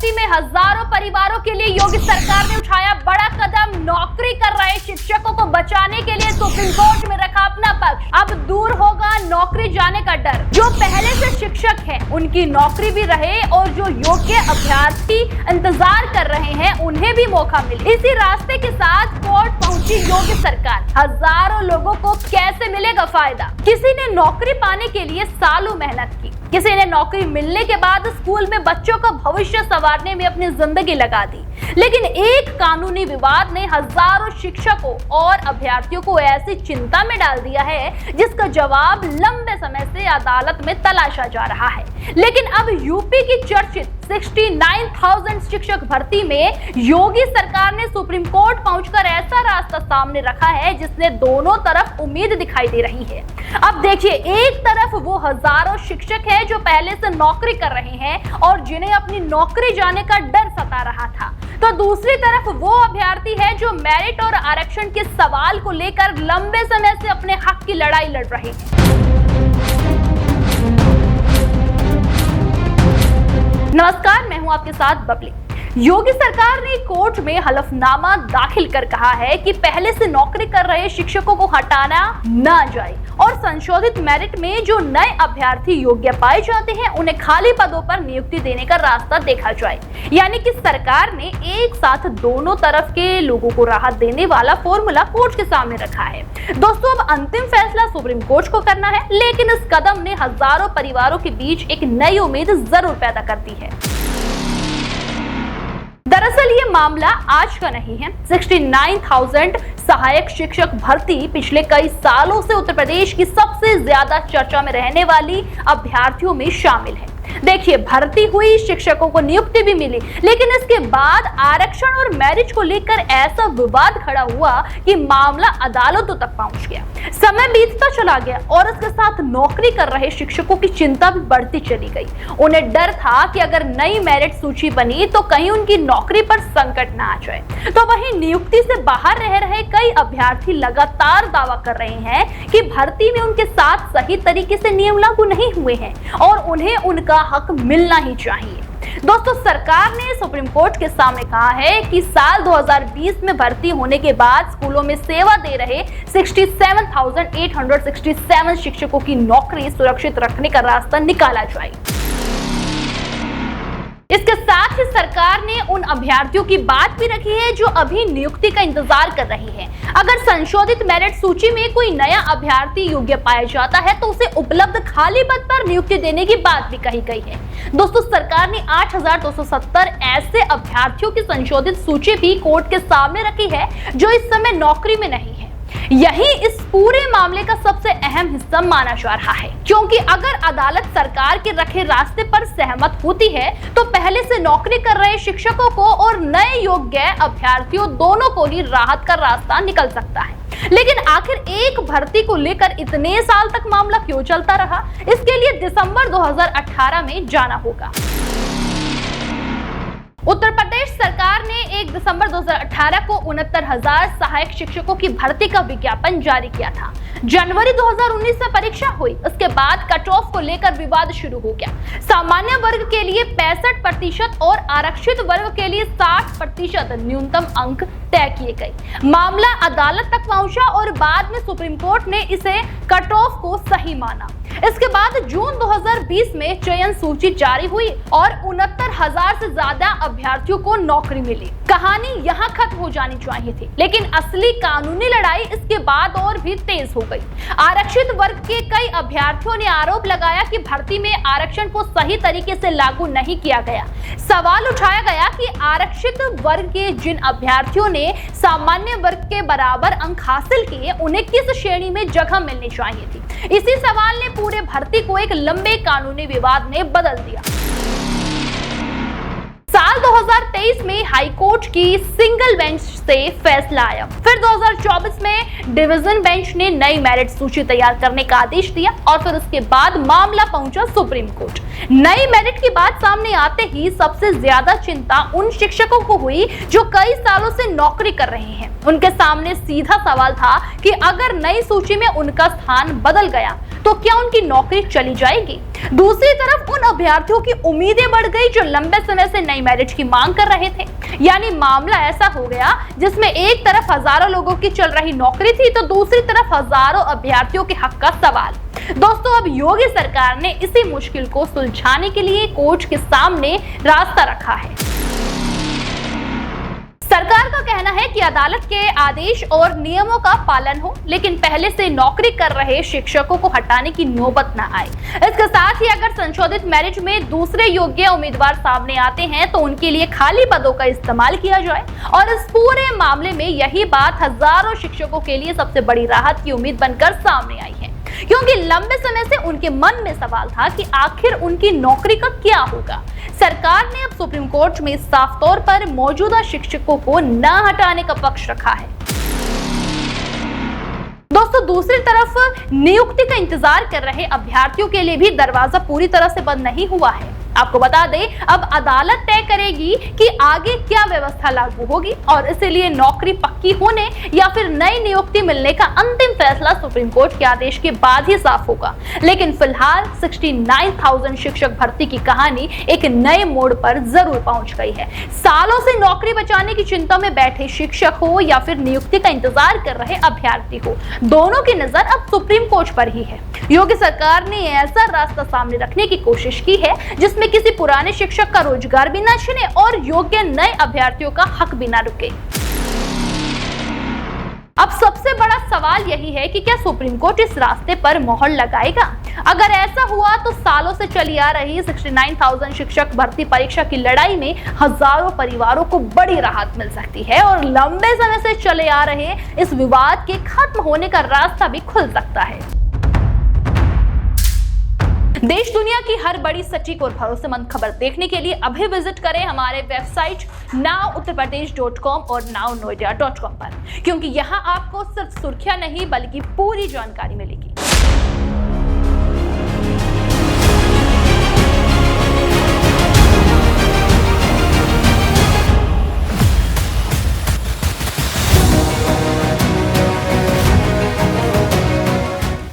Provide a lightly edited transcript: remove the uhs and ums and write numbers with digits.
भर्ती में हजारों परिवारों के लिए योगी सरकार ने उठाया बड़ा कदम। नौकरी कर रहे शिक्षकों को बचाने के लिए सुप्रीम कोर्ट में रखा अपना पक्ष। अब दूर होगा नौकरी जाने का डर। जो पहले से शिक्षक हैं, उनकी नौकरी भी रहे और जो योग्य अभ्यर्थी इंतजार कर रहे हैं, उन्हें भी मौका मिले। इसी रास्ते के साथ कोर्ट पहुंची योगी सरकार। हजारों लोगों को कैसे मिलेगा फायदा? किसी ने नौकरी पाने के लिए सालों मेहनत की, किसी ने नौकरी मिलने के बाद स्कूल में बच्चों का भविष्य संवारने में अपनी जिंदगी लगा दी। लेकिन एक कानूनी विवाद ने हजारों शिक्षकों और अभ्यर्थियों को ऐसी चिंता में डाल दिया है जिसका जवाब लंबे समय से अदालत में तलाशा जा रहा है। लेकिन अब यूपी की चर्चित 69,000 शिक्षक भर्ती में योगी सरकार ने सुप्रीम कोर्ट पहुंचकर ऐसा रास्ता सामने रखा है जिसने दोनों तरफ उम्मीद दिखाई दे रही है। अब देखिए, एक तरफ वो हजारों शिक्षक हैं जो पहले से नौकरी कर रहे हैं और जिन्हें अपनी नौकरी जाने का डर सता रहा था, तो दूसरी तरफ वो अभ्यर्थी है जो मेरिट और आरक्षण के सवाल को लेकर लंबे समय से अपने हक की लड़ाई लड़ रहे हैं। नमस्कार, मैं हूं आपके साथ बबली। योगी सरकार ने कोर्ट में हलफनामा दाखिल कर कहा है कि पहले से नौकरी कर रहे शिक्षकों को हटाना ना जाए और संशोधित मेरिट में जो नए अभ्यर्थी योग्य पाए जाते हैं, उन्हें खाली पदों पर नियुक्ति देने का रास्ता देखा जाए। यानी कि सरकार ने एक साथ दोनों तरफ के लोगों को राहत देने वाला फॉर्मूला कोर्ट के सामने रखा है। दोस्तों, अब अंतिम फैसला सुप्रीम कोर्ट को करना है, लेकिन इस कदम ने हजारों परिवारों के बीच एक नई उम्मीद जरूर पैदा करती है। दरअसल ये मामला आज का नहीं है। 69,000 सहायक शिक्षक भर्ती पिछले कई सालों से उत्तर प्रदेश की सबसे ज्यादा चर्चा में रहने वाली अभ्यर्थियों में शामिल है। देखिए, भर्ती हुई, शिक्षकों को नियुक्ति भी मिली, लेकिन इसके बाद आरक्षण और मैरिज को लेकर ऐसा विवाद खड़ा हुआ कि मामला अदालतों तक पहुंच गया। समय बीतता चला गया और इसके साथ नौकरी कर रहे शिक्षकों की चिंता भी बढ़ती चली गई। उन्हें डर था कि अगर नई मेरिट सूची बनी तो कहीं उनकी नौकरी पर संकट ना आ जाए। तो वहीं नियुक्ति से बाहर रह रहे कई अभ्यर्थी लगातार दावा कर रहे हैं कि भर्ती में उनके साथ सही तरीके से नियम लागू नहीं हुए हैं और उन्हें उनका हक मिलना ही चाहिए। दोस्तों, सरकार ने सुप्रीम कोर्ट के सामने कहा है कि साल 2020 में भर्ती होने के बाद स्कूलों में सेवा दे रहे 67,867 शिक्षकों की नौकरी सुरक्षित रखने का रास्ता निकाला जाए। इसके साथ ही सरकार ने उन अभ्यर्थियों की बात भी रखी है जो अभी नियुक्ति का इंतजार कर रही हैं। अगर संशोधित मेरिट सूची में कोई नया अभ्यर्थी योग्य पाया जाता है तो उसे उपलब्ध खाली पद पर नियुक्ति देने की बात भी कही गई है। दोस्तों, सरकार ने 8,270 ऐसे अभ्यर्थियों की संशोधित सूची भी कोर्ट के सामने रखी है जो इस समय नौकरी में नहीं है। यही इस पूरे मामले का सबसे अहम हिस्सा माना जा रहा है, क्योंकि अगर अदालत सरकार के रखे रास्ते पर सहमत होती है तो पहले से नौकरी कर रहे शिक्षकों को और नए योग्य अभ्यर्थियों दोनों को ही राहत का रास्ता निकल सकता है। लेकिन आखिर एक भर्ती को लेकर इतने साल तक मामला क्यों चलता रहा? इसके लिए दिसंबर 2018 में जाना होगा। उत्तर प्रदेश सरकार ने 1 दिसंबर 2018 को 69,000 सहायक शिक्षकों की भर्ती का विज्ञापन जारी किया था। जनवरी 2019 से परीक्षा हुई। उसके बाद कट ऑफ को लेकर विवाद शुरू हो गया। सामान्य वर्ग के लिए 65% और आरक्षित वर्ग के लिए 60% न्यूनतम अंक तय किए गए। मामला अदालत तक पहुंचा और बाद में सुप्रीम कोर्ट ने इसे कट ऑफ को सही माना। इसके बाद जून 2020 में चयन सूची जारी हुई और 69,000 से ज्यादा अभ्यर्थियों को नौकरी मिली। कहानी यहाँ खत्म हो जानी चाहिए थी, लेकिन असली कानूनी लड़ाई इसके बाद और भी तेज हो गई। आरक्षित वर्ग के कई अभ्यर्थियों ने आरोप लगाया कि भर्ती में आरक्षण को सही तरीके से लागू नहीं किया गया। सवाल उठाया गया कि आरक्षित वर्ग के जिन अभ्यर्थियों ने सामान्य वर्ग के बराबर अंक हासिल किए, उन्हें किस श्रेणी में जगह मिलनी चाहिए थी। इसी सवाल ने पूरे भर्ती को एक लंबे कानूनी विवाद में बदल दिया। साल 2023 में हाई कोर्ट की सिंगल बेंच से फैसला आया। फिर 2024 में डिवीजन बेंच ने नई मेरिट सूची तैयार करने का आदेश दिया और फिर उसके बाद मामला पहुंचा सुप्रीम कोर्ट। नई मेरिट की बात सामने आते ही सबसे ज्यादा चिंता उन शिक्षकों को हुई जो कई सालों से नौकरी कर रहे हैं। उनके सामने सीधा सवाल था कि अगर नई सूची में उनका स्थान बदल गया तो क्या उनकी नौकरी चली जाएगी। दूसरी तरफ उन अभ्यर्थियों की उम्मीदें बढ़ गई जो लंबे समय से नई मैरिज की मांग कर रहे थे। यानी मामला ऐसा हो गया जिसमें एक तरफ हजारों लोगों की चल रही नौकरी थी तो दूसरी तरफ हजारों अभ्यर्थियों के हक का सवाल। दोस्तों, अब योगी सरकार ने इसी मुश्किल को सुलझाने के लिए कोर्ट के सामने रास्ता रखा है। सरकार का कहना है कि अदालत के आदेश और नियमों का पालन हो, लेकिन पहले से नौकरी कर रहे शिक्षकों को हटाने की नौबत न आए। इसके साथ ही अगर संशोधित मैरिज में दूसरे योग्य उम्मीदवार सामने आते हैं तो उनके लिए खाली पदों का इस्तेमाल किया जाए। और इस पूरे मामले में यही बात हजारों शिक्षकों के लिए सबसे बड़ी राहत की उम्मीद बनकर सामने आई है, क्योंकि लंबे समय से उनके मन में सवाल था कि आखिर उनकी नौकरी का क्या होगा। सरकार ने अब सुप्रीम कोर्ट में साफ तौर पर मौजूदा शिक्षकों को न हटाने का पक्ष रखा है। दोस्तों, दूसरी तरफ नियुक्ति का इंतजार कर रहे अभ्यर्थियों के लिए भी दरवाजा पूरी तरह से बंद नहीं हुआ है। आपको बता दें, अब अदालत तय करेगी कि आगे क्या व्यवस्था लागू होगी और इसलिए नौकरी पक्की होने या फिर नई नियुक्ति मिलने का अंतिम फैसला सुप्रीम कोर्ट के आदेश के बाद ही साफ होगा। लेकिन फिलहाल 69,000 शिक्षक भर्ती की कहानी एक नए मोड़ पर जरूर पहुंच गई है। सालों से नौकरी बचाने की चिंता में बैठे शिक्षक हो या फिर नियुक्ति का इंतजार कर रहे अभ्यर्थी हो, दोनों की नजर अब सुप्रीम कोर्ट पर ही है। योगी सरकार ने ऐसा रास्ता सामने रखने की कोशिश की है जिसमें किसी पुराने शिक्षक का रोजगार भी ना छिने और योग्य नए अभ्यर्थियों का हक भी ना रुके। अब सबसे बड़ा सवाल यही है कि क्या सुप्रीम कोर्ट इस रास्ते पर मोहर लगाएगा? अगर ऐसा हुआ तो सालों से चली आ रही 69,000 शिक्षक भर्ती परीक्षा की लड़ाई में हजारों परिवारों को बड़ी राहत मिल सकती है और लंबे समय से चले आ रहे इस विवाद के खत्म होने का रास्ता भी खुल सकता है। देश दुनिया की हर बड़ी, सटीक और भरोसेमंद खबर देखने के लिए अभी विजिट करें हमारे वेबसाइट nowuttarpradesh.com और nownoida.com पर, क्योंकि यहाँ आपको सिर्फ सुर्खियां नहीं बल्कि पूरी जानकारी मिलेगी।